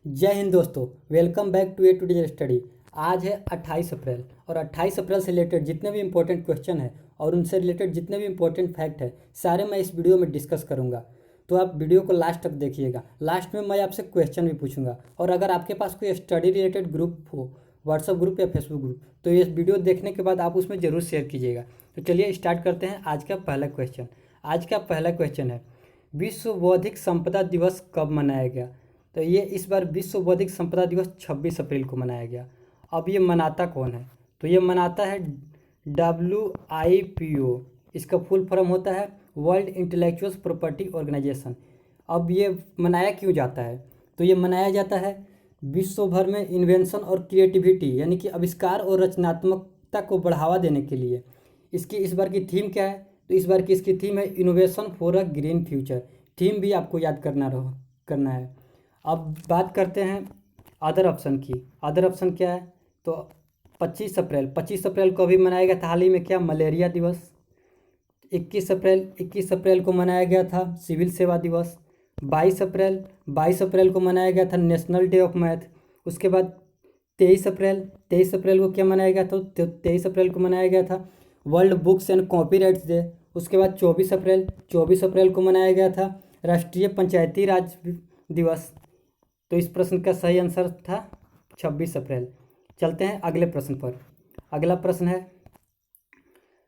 जय हिंद दोस्तों। Welcome back to a today study. आज है 28 अप्रैल और 28 अप्रैल से रिलेटेड जितने भी इंपॉर्टेंट क्वेश्चन है और उनसे रिलेटेड जितने भी इंपॉर्टेंट फैक्ट है सारे मैं इस वीडियो में डिस्कस करूंगा। तो आप वीडियो को लास्ट तक देखिएगा। लास्ट में मैं आपसे क्वेश्चन भी पूछूंगा और अगर आपके पास कोई स्टडी रिलेटेड ग्रुप हो, व्हाट्सअप ग्रुप या फेसबुक ग्रुप, तो ये वीडियो देखने के बाद आप उसमें ज़रूर शेयर कीजिएगा। तो चलिए स्टार्ट करते हैं आज का पहला क्वेश्चन। आज का पहला क्वेश्चन है, विश्व बौद्धिक संपदा दिवस कब मनाया गया? तो ये इस बार विश्व बौद्धिक संपदा दिवस 26 अप्रैल को मनाया गया। अब ये मनाता कौन है? तो ये मनाता है WIPO। इसका फुल फॉर्म होता है वर्ल्ड इंटेलेक्चुअल प्रॉपर्टी ऑर्गेनाइजेशन। अब ये मनाया क्यों जाता है? तो ये मनाया जाता है विश्व भर में इन्वेंशन और क्रिएटिविटी यानी कि आविष्कार और रचनात्मकता को बढ़ावा देने के लिए। इसकी इस बार की थीम क्या है? तो इस बार की इसकी थीम है innovation for a green future. Theme भी आपको याद करना है। अब बात करते हैं अदर ऑप्शन की। अदर ऑप्शन क्या है? तो 25 अप्रैल को अभी मनाया गया था हाल ही में क्या? मलेरिया दिवस। 21 अप्रैल को मनाया गया था सिविल सेवा दिवस। 22 अप्रैल को मनाया गया था नेशनल डे ऑफ मैथ। उसके बाद 23 अप्रैल को क्या मनाया गया था? तो 23 अप्रैल को मनाया गया था world books and copyrights day. उसके बाद 24 अप्रैल को मनाया गया था राष्ट्रीय पंचायती राज दिवस। तो इस प्रश्न का सही आंसर था 26 अप्रैल। चलते हैं अगले प्रश्न पर। अगला प्रश्न है,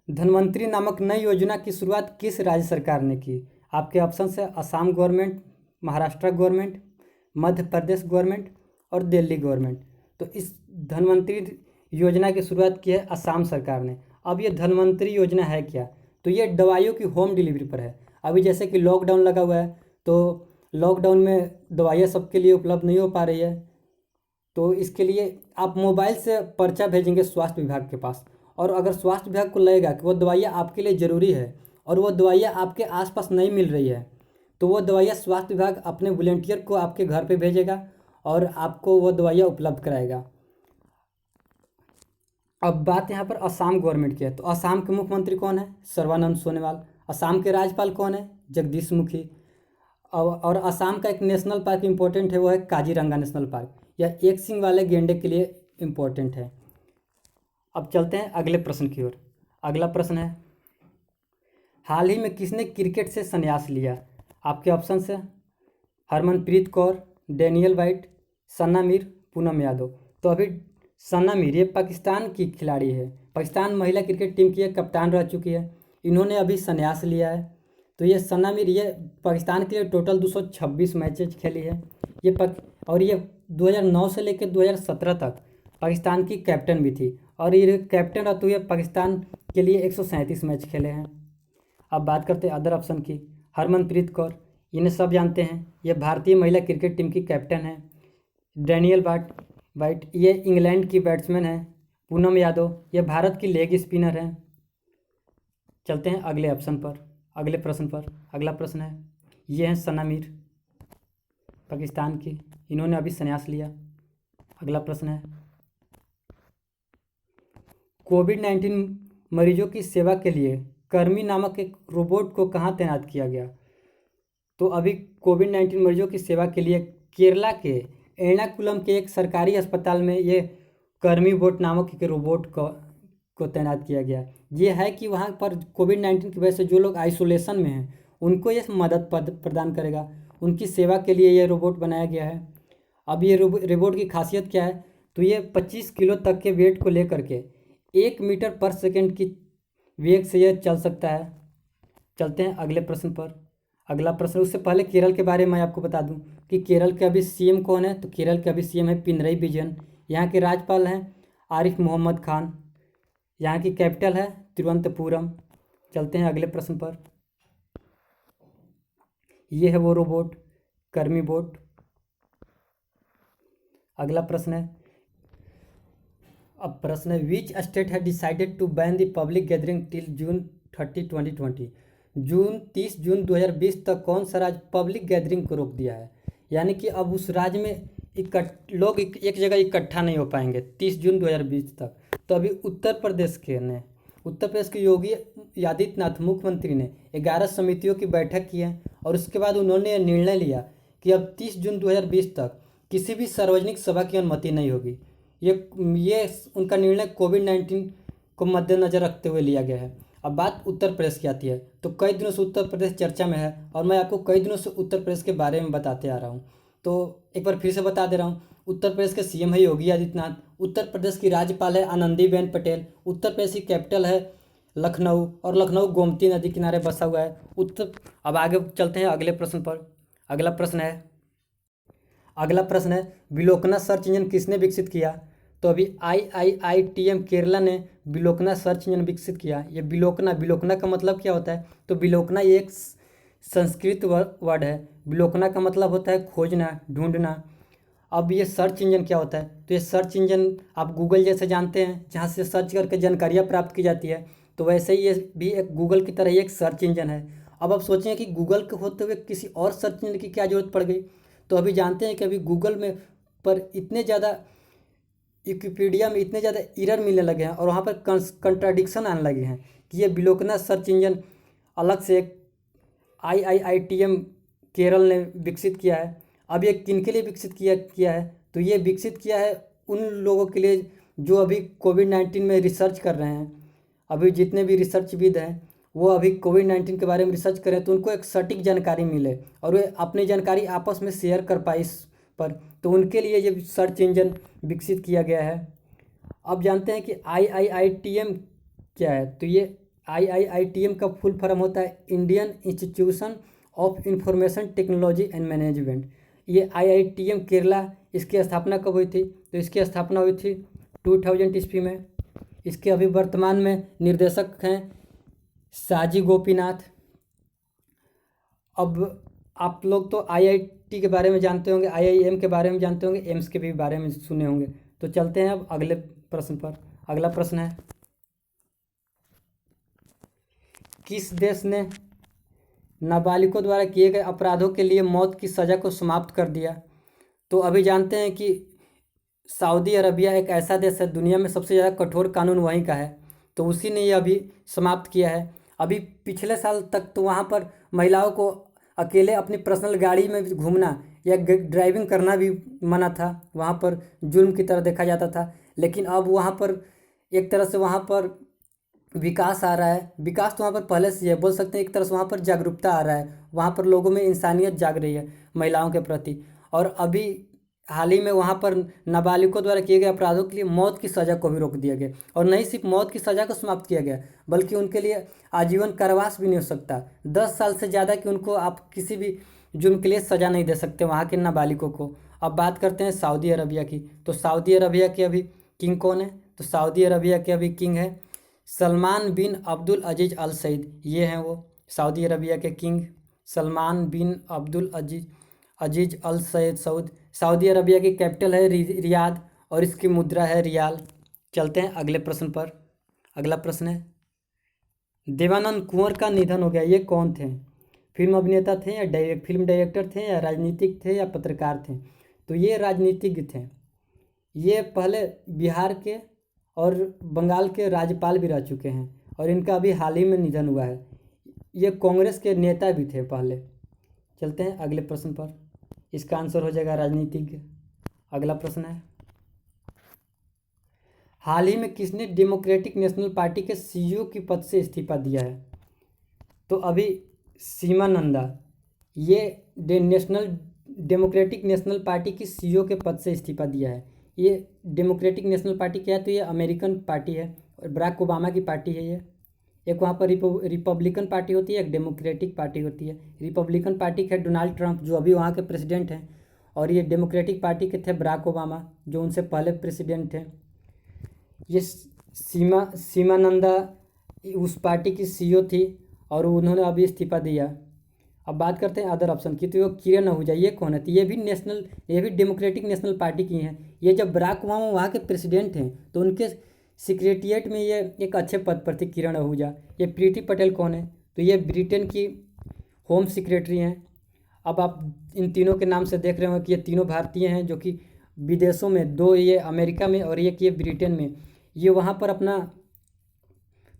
धनवंतरी नामक नई योजना की शुरुआत किस राज्य सरकार ने की? आपके ऑप्शन है Assam government, Maharashtra government, Madhya Pradesh government और दिल्ली गवर्नमेंट। तो इस धनवंतरी योजना की शुरुआत की है असम सरकार ने। अब ये धनवंतरी योजना है क्या? तो ये दवाइयों की होम डिलीवरी पर है। अभी जैसे कि लॉकडाउन लगा हुआ है तो लॉकडाउन में दवाइयाँ सबके लिए उपलब्ध नहीं हो पा रही है, तो इसके लिए आप मोबाइल से पर्चा भेजेंगे स्वास्थ्य विभाग के पास, और अगर स्वास्थ्य विभाग को लगेगा कि वो दवाइयाँ आपके लिए ज़रूरी है और वो दवाइयाँ आपके आसपास नहीं मिल रही है, तो वो दवाइयाँ स्वास्थ्य विभाग अपने वॉलंटियर को आपके घर पे भेजेगा और आपको वो दवाइयाँ उपलब्ध कराएगा। अब बात यहाँ पर असम गवर्नमेंट की है। तो असम के मुख्यमंत्री कौन है? सर्बानंद सोनोवाल। असम के राज्यपाल कौन है? जगदीश मुखी। और असम का एक नेशनल पार्क इम्पोर्टेंट है, वो है काजीरंगा नेशनल पार्क। यह एक सींग वाले गेंडे के लिए इम्पोर्टेंट है। अब चलते हैं अगले प्रश्न की ओर। अगला प्रश्न है, हाल ही में किसने क्रिकेट से संन्यास लिया? आपके ऑप्शन है हरमनप्रीत कौर, डेनियल वाइट, सना मीर, पूनम यादव। तो अभी सना मीर ये पाकिस्तान की खिलाड़ी है, पाकिस्तान महिला क्रिकेट टीम की कप्तान रह चुकी है। इन्होंने अभी संन्यास लिया है। तो ये सना मीर ये पाकिस्तान के लिए टोटल 226 मैचेज खेली है और ये 2009 से लेकर 2017 तक पाकिस्तान की कैप्टन भी थी, और ये कैप्टन रहते हुए पाकिस्तान के लिए 137 मैच खेले हैं। अब बात करते हैं अदर ऑप्शन की। हरमनप्रीत कौर, इन्हें सब जानते हैं, ये भारतीय महिला क्रिकेट टीम की कैप्टन है। डेनियल वाइट ये इंग्लैंड की बैट्समैन है। पूनम यादव ये भारत की लेग स्पिनर है। चलते हैं अगले प्रश्न पर। अगला प्रश्न है, ये हैं सना मीर, पाकिस्तान की, इन्होंने अभी संन्यास लिया। अगला प्रश्न है, कोविड-19 मरीजों की सेवा के लिए कर्मी नामक एक रोबोट को कहाँ तैनात किया गया? तो अभी कोविड-19 मरीजों की सेवा के लिए केरला के एर्नाकुलम के एक सरकारी अस्पताल में ये कर्मी बोट नामक एक रोबोट को तैनात किया गया। ये है कि वहाँ पर कोविड-19 की वजह से जो लोग आइसोलेशन में हैं उनको ये मदद प्रदान करेगा, उनकी सेवा के लिए ये रोबोट बनाया गया है। अब ये रोबोट की खासियत क्या है? तो ये 25 किलो तक के वेट को लेकर के 1 मीटर पर सेकेंड की वेग से ये चल सकता है। चलते हैं अगले प्रश्न पर। अगला प्रश्न, उससे पहले केरल के बारे में मैं आपको बता दूं कि केरल के अभी सीएम कौन है? तो केरल के अभी सीएम है पिनरई विजयन। यहाँ के राज्यपाल हैं आरिफ मोहम्मद खान। यहाँ की कैपिटल है तिरुवनंतपुरम। चलते हैं अगले प्रश्न पर। ये है वो रोबोट कर्मी बोट। अगला प्रश्न है, अब प्रश्न है, विच स्टेट है decided to ban the public gathering till June 30, 2020? 30 जून 2020 तक कौन सा राज्य पब्लिक गैदरिंग को रोक दिया है? यानी कि अब उस राज्य में लोग एक जगह इकट्ठा नहीं हो पाएंगे 30 जून 2020 तक। तो अभी उत्तर प्रदेश के योगी आदित्यनाथ मुख्यमंत्री ने 11 समितियों की बैठक की है और उसके बाद उन्होंने निर्णय लिया कि अब 30 जून 2020 तक किसी भी सार्वजनिक सभा की अनुमति नहीं होगी। ये ये उनका निर्णय कोविड-19 को मद्देनज़र रखते हुए लिया गया है। अब बात उत्तर प्रदेश की आती है, तो कई दिनों से उत्तर प्रदेश चर्चा में है और मैं आपको कई दिनों से उत्तर प्रदेश के बारे में बताते आ रहा हूँ। तो एक बार फिर से बता दे रहा हूँ, उत्तर प्रदेश के सीएम है योगी आदित्यनाथ, उत्तर प्रदेश की राज्यपाल है आनंदीबेन पटेल, उत्तर प्रदेश की कैपिटल है लखनऊ और लखनऊ गोमती नदी किनारे बसा हुआ है। अब आगे चलते हैं अगले प्रश्न पर। अगला प्रश्न है अगला प्रश्न है विलोकना सर्च इंजन किसने विकसित किया? तो अभी IIITM केरला ने विलोकना सर्च इंजन विकसित किया। ये विलोकना का मतलब क्या होता है? तो विलोकना ये एक संस्कृत वर्ड है। विलोकना का मतलब होता है खोजना, ढूंढना। अब ये सर्च इंजन क्या होता है? तो ये सर्च इंजन आप गूगल जैसे जानते हैं, जहाँ से सर्च करके जानकारियाँ प्राप्त की जाती है, तो वैसे ही ये भी एक गूगल की तरह ही एक सर्च इंजन है। अब आप सोचें कि गूगल के होते हुए किसी और सर्च इंजन की क्या ज़रूरत पड़ गई? तो अभी जानते हैं कि अभी गूगल में पर इतने ज़्यादा, विकिपीडिया में इतने ज़्यादा एरर मिलने लगे हैं और वहाँ पर कंट्राडिक्शन आने लगे हैं कि ये विलोकना सर्च इंजन अलग से एक IIITM केरल ने विकसित किया है। अब ये किन के लिए विकसित किया है? तो ये विकसित किया है उन लोगों के लिए जो अभी कोविड-19 में रिसर्च कर रहे हैं। अभी जितने भी रिसर्चविद हैं वो अभी कोविड-19 के बारे में रिसर्च करें तो उनको एक सटीक जानकारी मिले और वे अपनी जानकारी आपस में शेयर कर पाए इस पर, तो उनके लिए ये सर्च इंजन विकसित किया गया है। अब जानते हैं कि IIITM क्या है? तो ये IIITM का फुल फॉर्म होता है Indian institution of information technology and management. ये IITM केरला, इसकी स्थापना कब हुई थी? तो इसकी स्थापना हुई थी 2000 ईस्वी में। इसके अभी वर्तमान में निर्देशक हैं साजी गोपीनाथ। अब आप लोग तो IIT के बारे में जानते होंगे, IIM के बारे में जानते होंगे, एम्स के भी बारे में सुने होंगे। तो चलते हैं अब अगले प्रश्न पर। अगला प्रश्न है किस देश ने नाबालिगों द्वारा किए गए अपराधों के लिए मौत की सज़ा को समाप्त कर दिया? तो अभी जानते हैं कि सऊदी अरबिया एक ऐसा देश है, दुनिया में सबसे ज़्यादा कठोर कानून वहीं का है, तो उसी ने ये अभी समाप्त किया है। अभी पिछले साल तक तो वहाँ पर महिलाओं को अकेले अपनी पर्सनल गाड़ी में भी घूमना या ड्राइविंग करना भी मना था, वहाँ पर जुल्म की तरह देखा जाता था। लेकिन अब वहाँ पर एक तरह से वहाँ पर विकास आ रहा है। विकास तो वहाँ पर पहले से है, बोल सकते हैं एक तरह से वहाँ पर जागरूकता आ रहा है, वहाँ पर लोगों में इंसानियत जाग रही है महिलाओं के प्रति। और अभी हाल ही में वहाँ पर नाबालिगों द्वारा किए गए अपराधों के लिए मौत की सज़ा को भी रोक दिया गया, और नहीं सिर्फ मौत की सज़ा को समाप्त किया गया बल्कि उनके लिए आजीवन कारावास भी नहीं हो सकता। 10 साल से ज़्यादा कि उनको आप किसी भी जुर्म के लिए सज़ा नहीं दे सकते वहाँ के नाबालिगों को। अब बात करते हैं सऊदी अरबिया की। तो सऊदी अरबिया के अभी किंग कौन है? तो सऊदी अरबिया के अभी किंग है सलमान बिन अब्दुल अजीज़ अल सईद। ये हैं वो सऊदी अरबिया के किंग सलमान बिन अब्दुल अजीज़ अल सईद सऊद। सऊदी अरबिया की कैपिटल है रियाद और इसकी मुद्रा है रियाल। चलते हैं अगले प्रश्न पर। अगला प्रश्न है देवानंद कुंवर का निधन हो गया, ये कौन थे? फिल्म अभिनेता थे या फिल्म डायरेक्टर थे या राजनीतिक थे या पत्रकार थे? तो ये राजनीतिज्ञ थे। ये पहले बिहार के और बंगाल के राज्यपाल भी रह चुके हैं और इनका अभी हाल ही में निधन हुआ है। ये कांग्रेस के नेता भी थे पहले। चलते हैं अगले प्रश्न पर। इसका आंसर हो जाएगा राजनीतिज्ञ। अगला प्रश्न है हाल ही में किसने डेमोक्रेटिक नेशनल पार्टी के CEO की पद से इस्तीफा दिया है? तो अभी सीमा नंदा, ये डेमोक्रेटिक नेशनल पार्टी की CEO के पद से इस्तीफा दिया है। ये डेमोक्रेटिक नेशनल पार्टी क्या है? तो ये अमेरिकन पार्टी है और बराक ओबामा की पार्टी है। ये एक वहाँ पर रिपब्लिकन पार्टी होती है, एक डेमोक्रेटिक पार्टी होती है। रिपब्लिकन पार्टी के डोनाल्ड ट्रंप जो अभी वहाँ के प्रेसिडेंट हैं, और ये डेमोक्रेटिक पार्टी के थे बराक ओबामा जो उनसे पहले प्रेसिडेंट थे। ये सीमा नंदा उस पार्टी की CEO थी और उन्होंने अभी इस्तीफा दिया। अब बात करते हैं अदर ऑप्शन की। तो ये किरण आहूजा, ये कौन है? तो ये भी डेमोक्रेटिक नेशनल पार्टी की हैं। ये जब बराक ओबामा वहाँ के प्रेसिडेंट हैं तो उनके सेक्रेटरिएट में ये एक अच्छे पद पर थी किरण आहूजा। ये प्रीति पटेल कौन है? तो ये ब्रिटेन की होम सेक्रेटरी हैं। अब आप इन तीनों के नाम से देख रहे हो कि ये तीनों भारतीय हैं जो कि विदेशों में, दो ये अमेरिका में और एक ये ब्रिटेन में, ये वहाँ पर अपना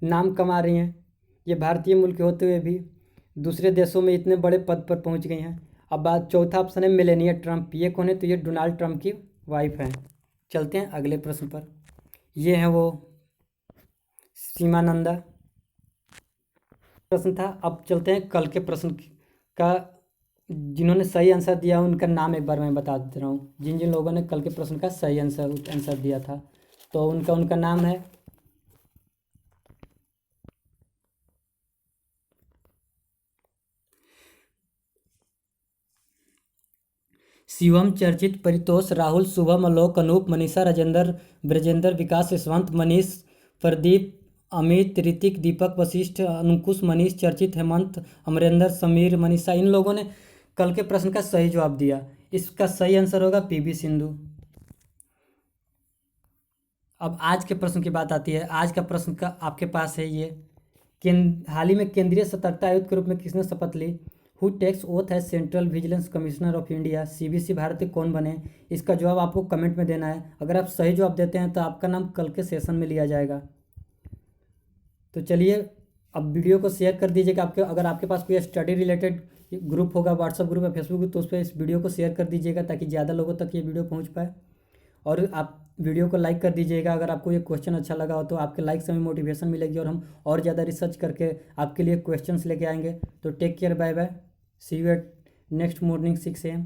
नाम कमा रही हैं। ये भारतीय मूल के होते हुए भी दूसरे देशों में इतने बड़े पद पर पहुँच गई हैं। अब बात चौथा ऑप्शन है मेलेनिया ट्रंप, ये कौन है? तो ये डोनाल्ड ट्रंप की वाइफ हैं। चलते हैं अगले प्रश्न पर। ये हैं वो सीमानंदा प्रश्न था। अब चलते हैं कल के प्रश्न का, जिन्होंने सही आंसर दिया उनका नाम एक बार मैं बता दे रहा हूँ। जिन जिन लोगों ने कल के प्रश्न का सही आंसर दिया था, तो उनका नाम है शिवम, चर्चित, परितोष, राहुल, शुभम, आलोक, अनूप, मनीषा, राजेंद्र, ब्रजेंद्र, विकास, यशवंत, मनीष, प्रदीप, अमित, ऋतिक, दीपक, वशिष्ठ, अंकुश, मनीष, चर्चित, हेमंत, अमरेंद्र, समीर, मनीषा, इन लोगों ने कल के प्रश्न का सही जवाब दिया। इसका सही आंसर होगा पीवी सिंधु। अब आज के प्रश्न की बात आती है। आज का प्रश्न का आपके पास है ये, हाल ही में केंद्रीय सतर्कता आयुक्त के रूप में किसने शपथ ली? Who takes oath as central vigilance commissioner of India? CVC भारती कौन बने? इसका जवाब आपको कमेंट में देना है। अगर आप सही जवाब देते हैं तो आपका नाम कल के सेशन में लिया जाएगा। तो चलिए, अब वीडियो को शेयर कर दीजिएगा। अगर आपके पास कोई स्टडी रिलेटेड ग्रुप होगा, व्हाट्सअप ग्रुप या फेसबुक ग्रुप, तो उस पर इस वीडियो को शेयर कर दीजिएगा ताकि ज़्यादा लोगों तक ये वीडियो पहुँच पाए। और आप वीडियो को लाइक कर दीजिएगा। अगर आपको ये क्वेश्चन अच्छा लगा हो तो आपके लाइक से हमें मोटिवेशन मिलेगी और हम और ज़्यादा रिसर्च करके आपके लिए क्वेश्चंस लेके आएंगे। तो take care, bye bye, see you at next morning 6 AM।